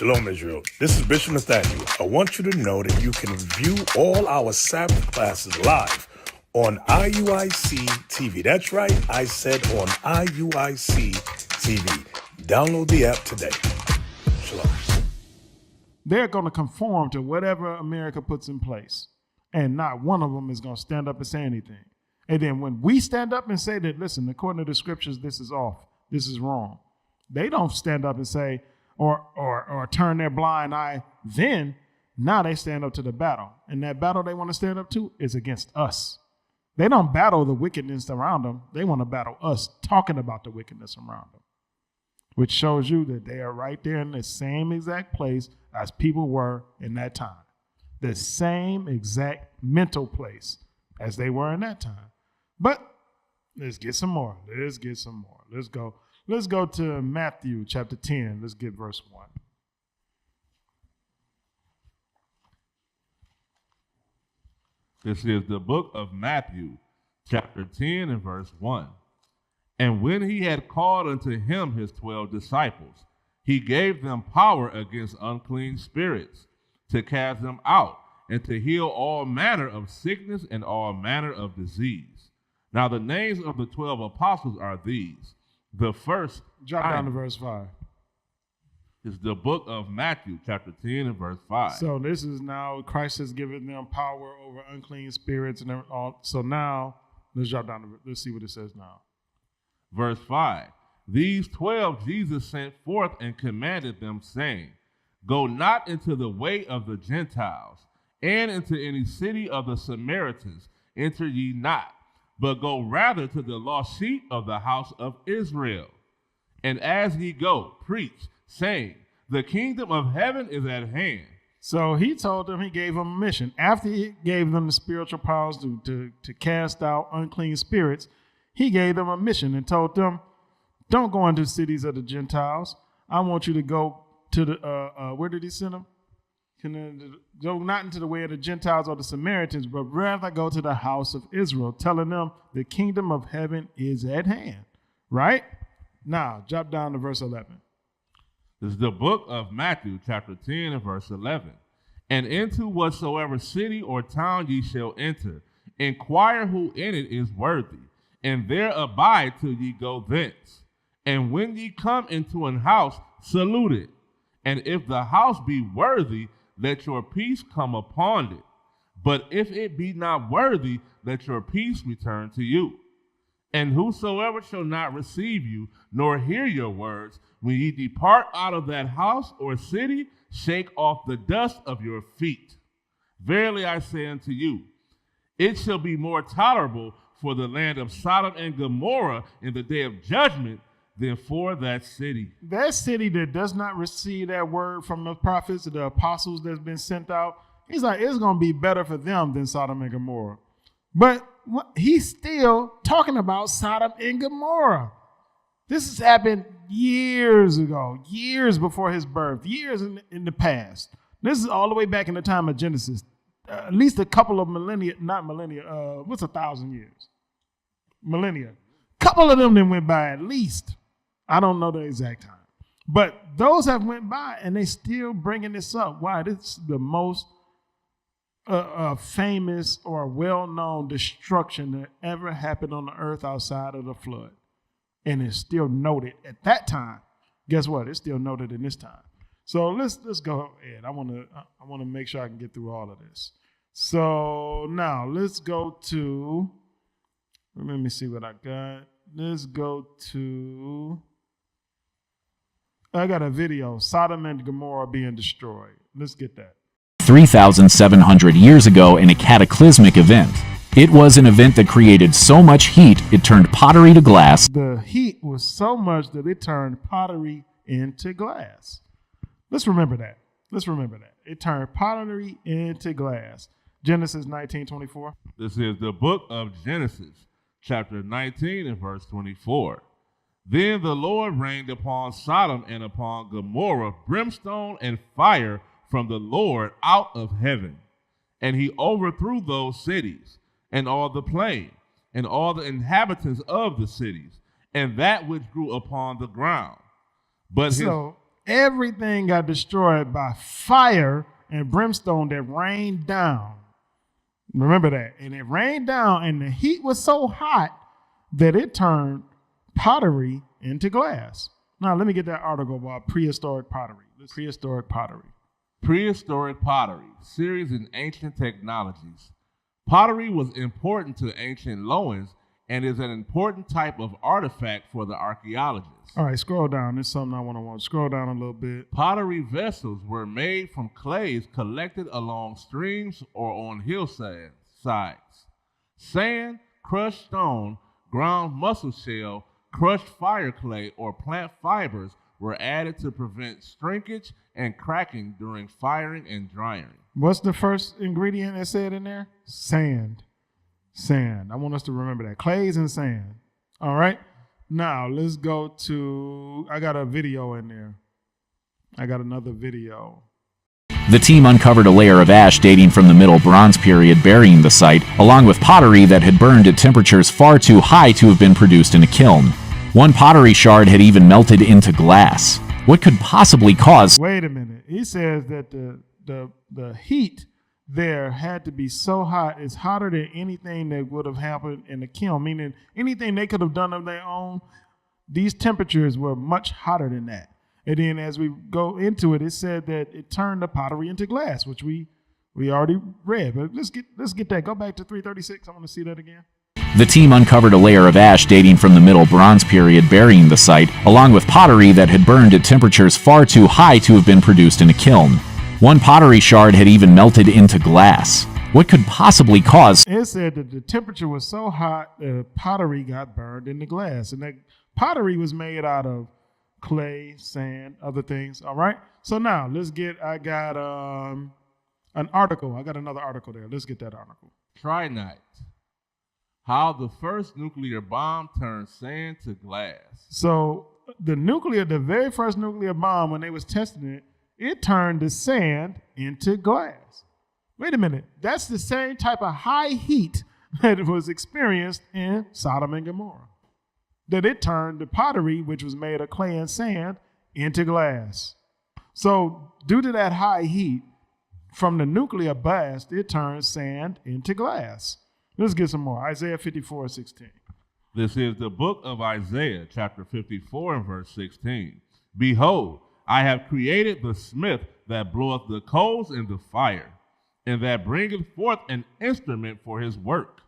Shalom, Israel. This is Bishop Nathaniel. I want you to know that you can view all our Sabbath classes live on iuic TV. That's right, I said on iuic TV. Download the app today. Shalom. They're going to conform to whatever America puts in place. And not one of them is going to stand up and say anything. And then when we stand up and say that, listen, according to the scriptures, this is off, this is wrong. They don't stand up and say, or turn their blind eye. Then, now they stand up to the battle. And that battle they want to stand up to is against us. They don't battle the wickedness around them. They want to battle us talking about the wickedness around them, which shows you that they are right there in the same exact place as people were in that time. The same exact mental place as they were in that time. But let's get some more. Let's go. Let's go to Matthew chapter 10. Let's get verse 1. This is the book of Matthew, chapter 10 and verse 1. And when he had called unto him his 12 disciples, he gave them power against unclean spirits, to cast them out, and to heal all manner of sickness and all manner of disease. Now the names of the 12 apostles are these. The first, drop down to verse 5. Is the book of Matthew, chapter 10 and verse 5. So this is now Christ has given them power over unclean spirits and all. So now let's drop down to, let's see what it says now. Verse 5. These 12 Jesus sent forth and commanded them, saying, Go not into the way of the Gentiles, and into any city of the Samaritans enter ye not, but go rather to the lost sheep of the house of Israel. And as ye go, preach, saying, The kingdom of heaven is at hand. So he told them, he gave them a mission. After he gave them the spiritual powers to cast out unclean spirits, he gave them a mission and told them, don't go into cities of the Gentiles. I want you to go to the, where did he send them? Go not into the way of the Gentiles or the Samaritans, but rather go to the house of Israel, telling them the kingdom of heaven is at hand. Right? Now, drop down to verse 11. This is the book of Matthew, chapter 10 and verse 11. And into whatsoever city or town ye shall enter, inquire who in it is worthy, and there abide till ye go thence. And when ye come into an house, salute it. And if the house be worthy, let your peace come upon it. But if it be not worthy, let your peace return to you. And whosoever shall not receive you, nor hear your words, when ye depart out of that house or city, shake off the dust of your feet. Verily I say unto you, it shall be more tolerable for the land of Sodom and Gomorrah in the day of judgment than for that city. That city that does not receive that word from the prophets, the apostles that's been sent out, he's like, it's going to be better for them than Sodom and Gomorrah. But he's still talking about Sodom and Gomorrah. This has happened years ago, years before his birth, years in the past. This is all the way back in the time of Genesis. At least a couple of millennia, not millennia, what's 1,000 years? Millennia. Couple of them that went by at least. I don't know the exact time. But those have went by and they still bringing this up. Why? This is the most famous or well-known destruction that ever happened on the earth outside of the flood. And it's still noted at that time. Guess what? It's still noted in this time. So let's go ahead. I want to make sure I can get through all of this. So now let's go to, let me see what I got. Let's go to, I got a video, Sodom and Gomorrah being destroyed. Let's get that. 3,700 years ago in a cataclysmic event. It was an event that created so much heat it turned pottery to glass. The heat was so much that it turned pottery into glass. Let's remember that. It turned pottery into glass. Genesis 19:24. This is the book of Genesis, chapter 19 and verse 24. Then the Lord rained upon Sodom and upon Gomorrah brimstone and fire from the Lord out of heaven. And he overthrew those cities, and all the plain, and all the inhabitants of the cities, and that which grew upon the ground. But everything got destroyed by fire and brimstone that rained down. Remember that. And it rained down, and the heat was so hot that it turned pottery into glass. Now, let me get that article about prehistoric pottery. Prehistoric pottery. Prehistoric pottery, series in ancient technologies. Pottery was important to ancient Loans and is an important type of artifact for the archaeologists. All right, scroll down. There's something I want to watch. Scroll down a little bit. Pottery vessels were made from clays collected along streams or on hillsides. Sand, crushed stone, ground mussel shell, crushed fire clay, or plant fibers were added to prevent shrinkage and cracking during firing and drying. What's the first ingredient that said in there? Sand. Sand. I want us to remember that. Clays and sand. All right. Now, let's go to, I got a video in there. I got another video. The team uncovered a layer of ash dating from the Middle Bronze period burying the site, along with pottery that had burned at temperatures far too high to have been produced in a kiln. One pottery shard had even melted into glass. What could possibly cause... Wait a minute. He says that the heat there had to be so hot, it's hotter than anything that would have happened in the kiln, meaning anything they could have done on their own, these temperatures were much hotter than that. And then as we go into it, it said that it turned the pottery into glass, which we already read. But let's get that. Go back to 336. I want to see that again. The team uncovered a layer of ash dating from the Middle Bronze period burying the site, along with pottery that had burned at temperatures far too high to have been produced in a kiln. One pottery shard had even melted into glass. What could possibly cause... It said that the temperature was so hot that the pottery got burned into glass. And that pottery was made out of clay, sand, other things. All right. So now I got an article. I got another article there. Let's get that article. Trinite. How the first nuclear bomb turned sand to glass. So the very first nuclear bomb, when they was testing it, it turned the sand into glass. Wait a minute. That's the same type of high heat that was experienced in Sodom and Gomorrah. That it turned the pottery, which was made of clay and sand, into glass. So due to that high heat, from the nuclear blast, it turned sand into glass. Let's get some more. Isaiah 54:16. This is the book of Isaiah, chapter 54 and verse 16. Behold, I have created the smith that bloweth the coals in the fire, and that bringeth forth an instrument for his work.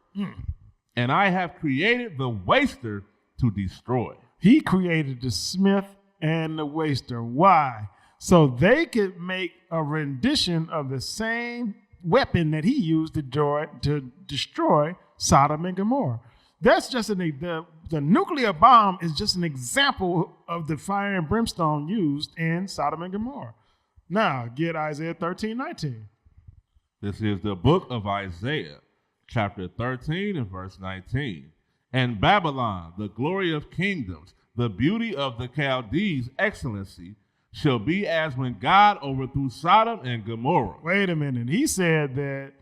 And I have created the waster to destroy. He created the smith and the waster. Why? So they could make a rendition of the same weapon that he used to destroy Sodom and Gomorrah. That's just the nuclear bomb is just an example of the fire and brimstone used in Sodom and Gomorrah. Now, get Isaiah 13:19. This is the book of Isaiah, chapter 13 and verse 19. And Babylon, the glory of kingdoms, the beauty of the Chaldees' excellency, shall be as when God overthrew Sodom and Gomorrah. Wait a minute. He said that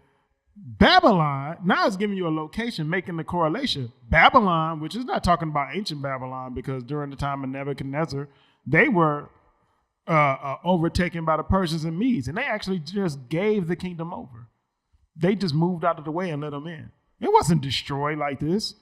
Babylon, now it's giving you a location, making the correlation. Babylon, which is not talking about ancient Babylon, because during the time of Nebuchadnezzar, they were overtaken by the Persians and Medes, and they actually just gave the kingdom over. They just moved out of the way and let them in. It wasn't destroyed like this.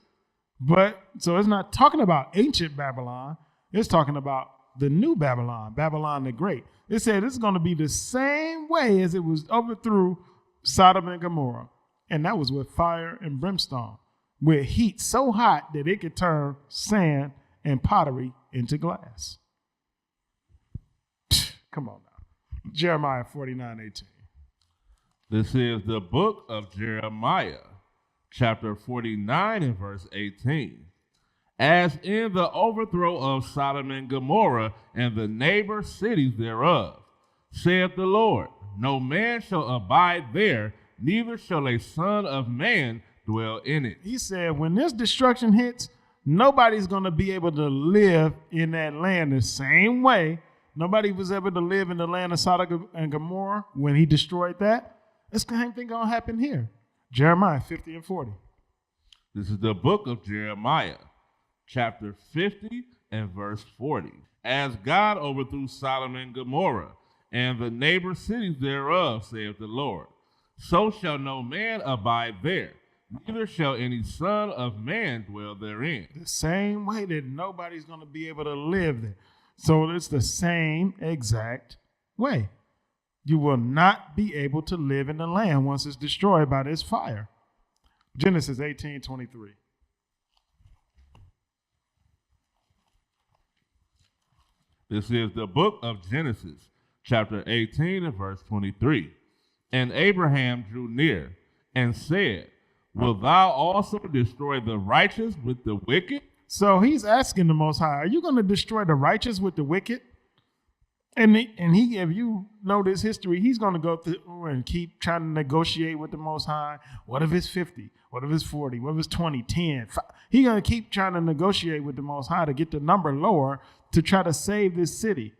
But so it's not talking about ancient Babylon. It's talking about the new Babylon, Babylon the Great. It said it's going to be the same way as it was overthrew Sodom and Gomorrah. And that was with fire and brimstone, with heat so hot that it could turn sand and pottery into glass. Come on now. Jeremiah 49:18. This is the book of Jeremiah, chapter 49 and verse 18. As in the overthrow of Sodom and Gomorrah and the neighbor cities thereof, saith the Lord, no man shall abide there, neither shall a son of man dwell in it. He said, when this destruction hits, nobody's going to be able to live in that land the same way. Nobody was able to live in the land of Sodom and Gomorrah when he destroyed that. It's the same thing going to happen here. Jeremiah 50 and 40. This is the book of Jeremiah, chapter 50 and verse 40. As God overthrew Sodom and Gomorrah, and the neighbor cities thereof, saith the Lord, so shall no man abide there, neither shall any son of man dwell therein. The same way that nobody's going to be able to live there. So it's the same exact way. You will not be able to live in the land once it's destroyed by this fire. Genesis 18:23. This is the book of Genesis, chapter 18 and verse 23. And Abraham drew near and said, wilt thou also destroy the righteous with the wicked? So he's asking the Most High, are you going to destroy the righteous with the wicked? And he, if you know this history, he's going to go through and keep trying to negotiate with the Most High. What if it's 50? What if it's 40? What if it's 20, 10? He's going to keep trying to negotiate with the Most High to get the number lower to try to save this city.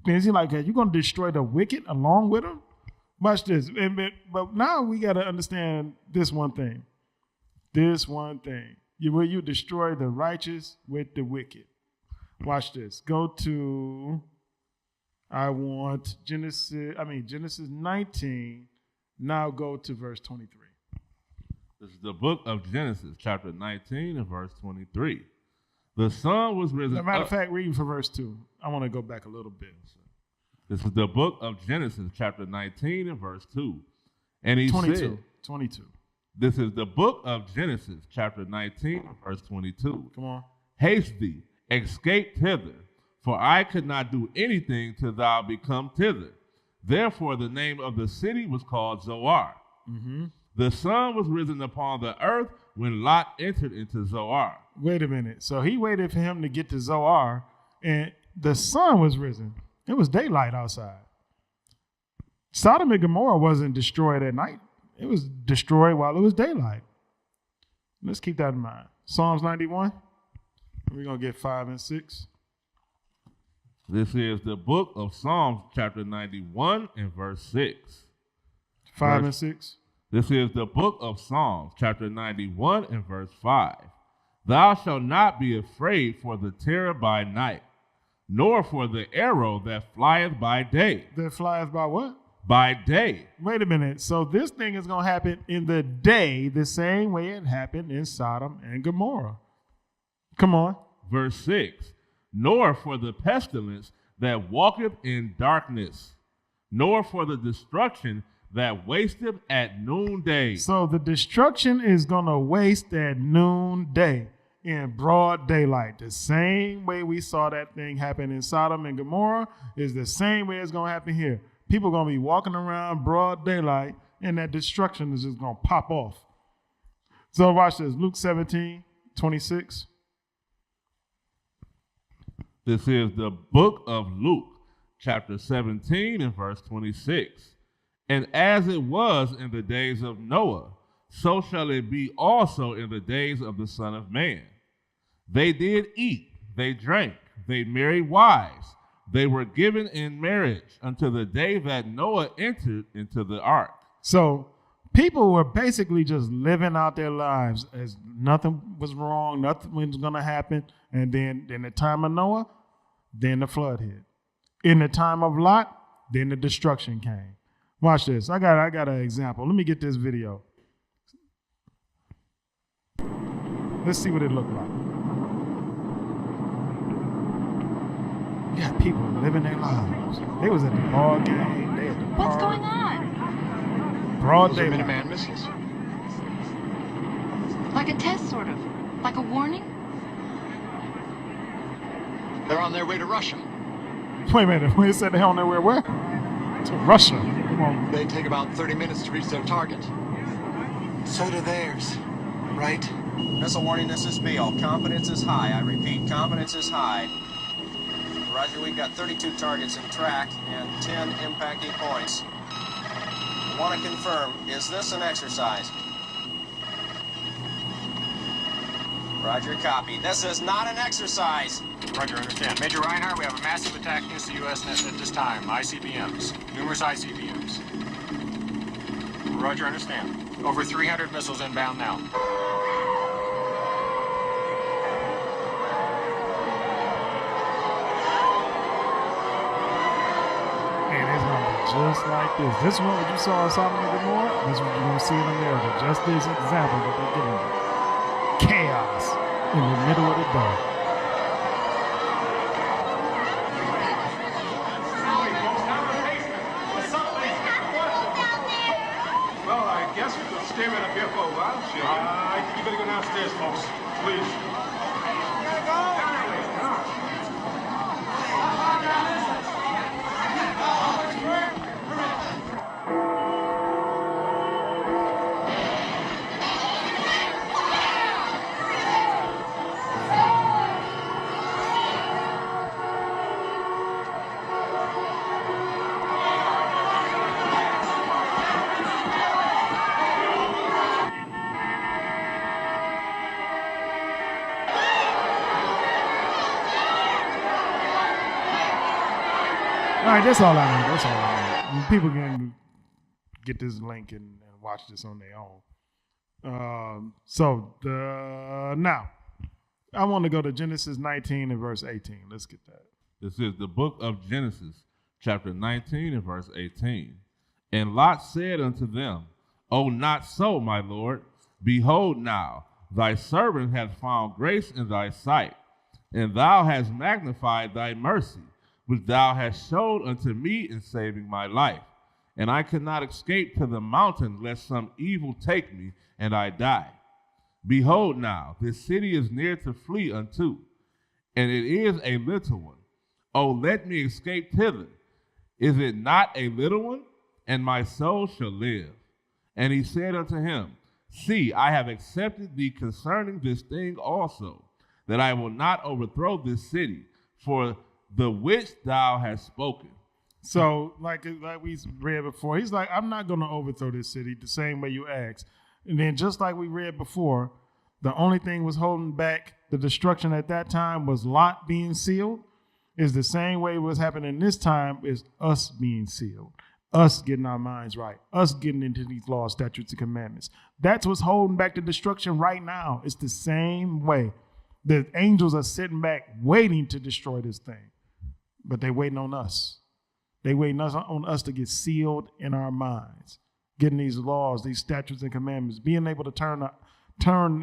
And he's like, are you going to destroy the wicked along with them? Watch this. But now we got to understand this one thing. This one thing. Will you destroy the righteous with the wicked? Watch this. Go to... Genesis 19. Now go to verse 23. This is the book of Genesis, chapter 19 and verse 23. The sun was risen. As a matter of fact, reading for verse 2. I want to go back a little bit. This is the book of Genesis, chapter 19 and verse 2. And he 22. said, 22. This is the book of Genesis, chapter 19 and verse 22. Come on. Haste thee, escape hither. For I could not do anything till thou become thither. Therefore the name of the city was called Zoar. Mm-hmm. The sun was risen upon the earth when Lot entered into Zoar. Wait a minute. So he waited for him to get to Zoar, and the sun was risen. It was daylight outside. Sodom and Gomorrah wasn't destroyed at night. It was destroyed while it was daylight. Let's keep that in mind. Psalms 91. We're going to get 5 and 6. This is the book of Psalms, chapter 91 and verse 6. 5 and 6. This is the book of Psalms, chapter 91 and verse 5. Thou shalt not be afraid for the terror by night, nor for the arrow that flieth by day. That flieth by what? By day. Wait a minute. So this thing is going to happen in the day the same way it happened in Sodom and Gomorrah. Come on. Verse 6. Nor for the pestilence that walketh in darkness, nor for the destruction that wasteth at noonday. So the destruction is going to waste at noonday in broad daylight. The same way we saw that thing happen in Sodom and Gomorrah is the same way it's going to happen here. People are going to be walking around broad daylight, and that destruction is just going to pop off. So watch this. Luke 17:26. This is the book of Luke, chapter 17 and verse 26. And as it was in the days of Noah, so shall it be also in the days of the Son of Man. They did eat, they drank, they married wives. They were given in marriage until the day that Noah entered into the ark. So people were basically just living out their lives as nothing was wrong, nothing was going to happen. And then in the time of Noah, then the flood hit. In the time of Lot, then the destruction came. Watch this. I got an example. Let me get this video. Let's see what it looked like. You got people living their lives. They was at the ball game. They at the What's park. going on? Broad daylight. Minuteman missiles. Like a test, sort of. Like a warning? They're on their way to Russia. Wait a minute. Wait, said they're on their way where? To Russia. Come on. They take about 30 minutes to reach their target. So do theirs, right? Missile warning, this is Beale. Confidence is high. I repeat, confidence is high. Roger, we've got 32 targets in track and 10 impacting points. I want to confirm, is this an exercise? Roger, copy. This is not an exercise. Roger, understand. Major Reinhardt, we have a massive attack against the U.S. net at this time. ICBMs. Numerous ICBMs. Roger, understand. Over 300 missiles inbound now. just like this. This one, what you saw in Sodom and Gomorrah, this is what you're going to see in America. Just this example that they're giving you. Chaos in the middle of the day. Well, I guess we could stay right up here for a while, shall we? I think you better go downstairs, folks. Please. All right, that's all I need. That's all I need. People can get this link and watch this on their own. Now, I want to go to Genesis 19 and verse 18. Let's get that. This is the book of Genesis, chapter 19 and verse 18. And Lot said unto them, O not so, my Lord. Behold now, thy servant hath found grace in thy sight, and thou hast magnified thy mercy, which thou hast showed unto me in saving my life. And I could not escape to the mountain, lest some evil take me, and I die. Behold now, this city is near to flee unto, and it is a little one. O let me escape thither. Is it not a little one? And my soul shall live. And he said unto him, See, I have accepted thee concerning this thing also, that I will not overthrow this city, for the which thou hast spoken. So, like we read before, he's like, I'm not going to overthrow this city the same way you asked. And then just like we read before, the only thing was holding back the destruction at that time was Lot being sealed. Is the same way what's happening this time is us being sealed, us getting our minds right, us getting into these laws, statutes, and commandments. That's what's holding back the destruction right now. It's the same way. The angels are sitting back waiting to destroy this thing. But they're waiting on us. They're waiting on us to get sealed in our minds, getting these laws, these statutes and commandments, being able to turn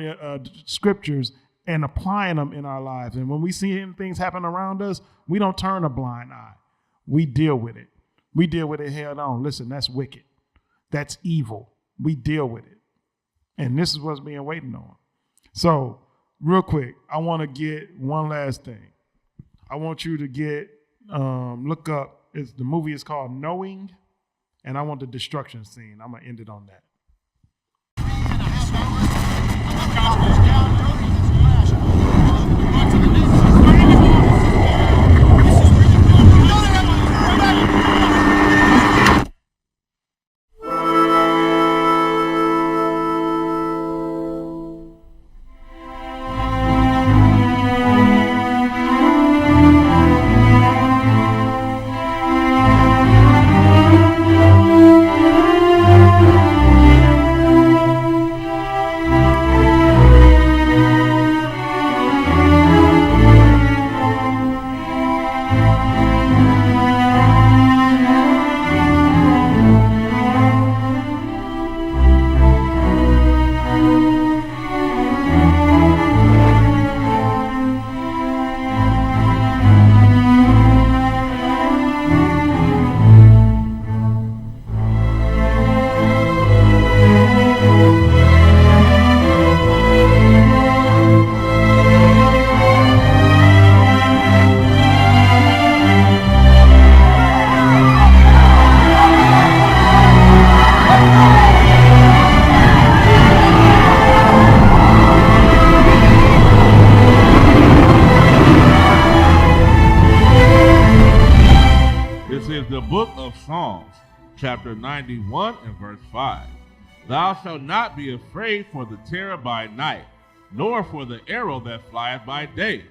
scriptures and applying them in our lives. And when we see things happen around us, we don't turn a blind eye. We deal with it. We deal with it head on. Listen, that's wicked. That's evil. We deal with it. And this is what's being waiting on. So real quick, I want to get one last thing. I want you to get look up, the movie is called Knowing, and I want the destruction scene. I'm going to end it on that. Chapter 91 and verse 5. Thou shalt not be afraid for the terror by night, nor for the arrow that flieth by day,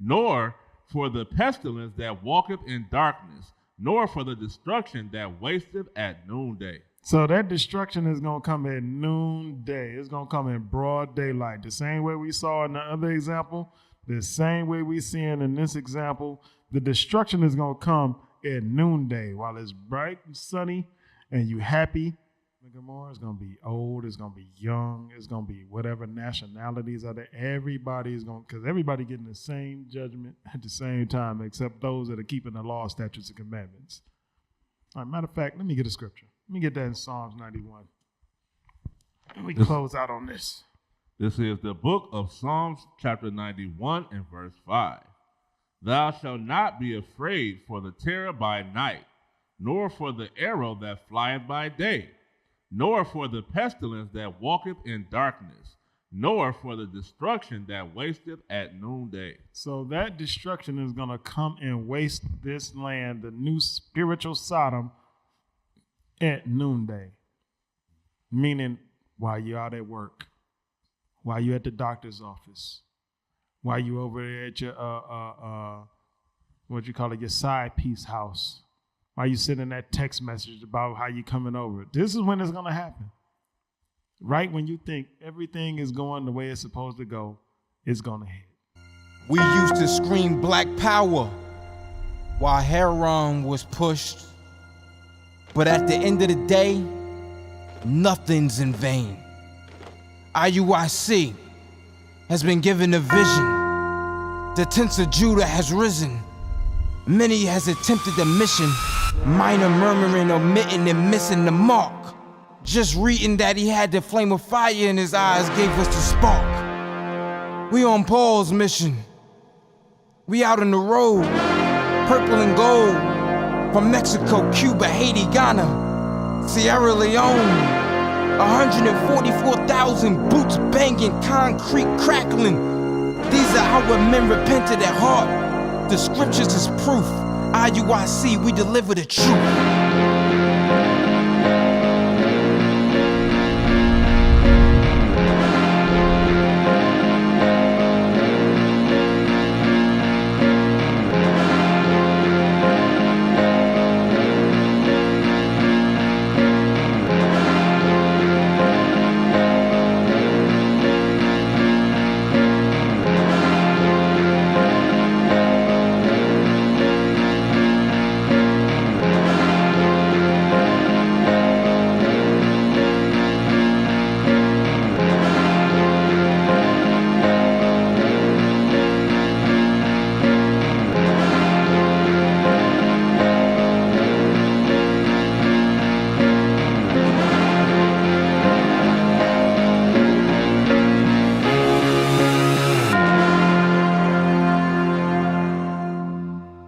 nor for the pestilence that walketh in darkness, nor for the destruction that wasteth at noonday. So that destruction is going to come at noonday. It's going to come in broad daylight. The same way we saw in the other example, the same way we see in this example, the destruction is going to come at noonday while it's bright and sunny and you happy. Gomorrah is going to be old, it's going to be young, it's going to be whatever nationalities are there. Everybody's going, because everybody getting the same judgment at the same time except those that are keeping the law, statutes, and commandments. All right, matter of fact, let me get a scripture. Let me get that in Psalms 91. And we close out on this. This is the book of Psalms chapter 91 and verse 5. Thou shalt not be afraid for the terror by night, nor for the arrow that flieth by day, nor for the pestilence that walketh in darkness, nor for the destruction that wasteth at noonday. So that destruction is going to come and waste this land, the new spiritual Sodom, at noonday. Meaning while you're out at work, while you're at the doctor's office, while you over there at your, your side piece house, while you send in that text message about how you coming over. This is when it's going to happen. Right when you think everything is going the way it's supposed to go, it's going to hit. We used to scream black power while heroin was pushed. But at the end of the day, nothing's in vain. IUIC has been given a vision. The tents of Judah has risen. Many has attempted the mission, minor murmuring, omitting, and missing the mark. Just reading that he had the flame of fire in his eyes gave us the spark. We on Paul's mission. We out on the road, purple and gold, from Mexico, Cuba, Haiti, Ghana, Sierra Leone. 144,000 boots banging, concrete crackling. These are our men repented at heart. The scriptures is proof. IUIC, we deliver the truth.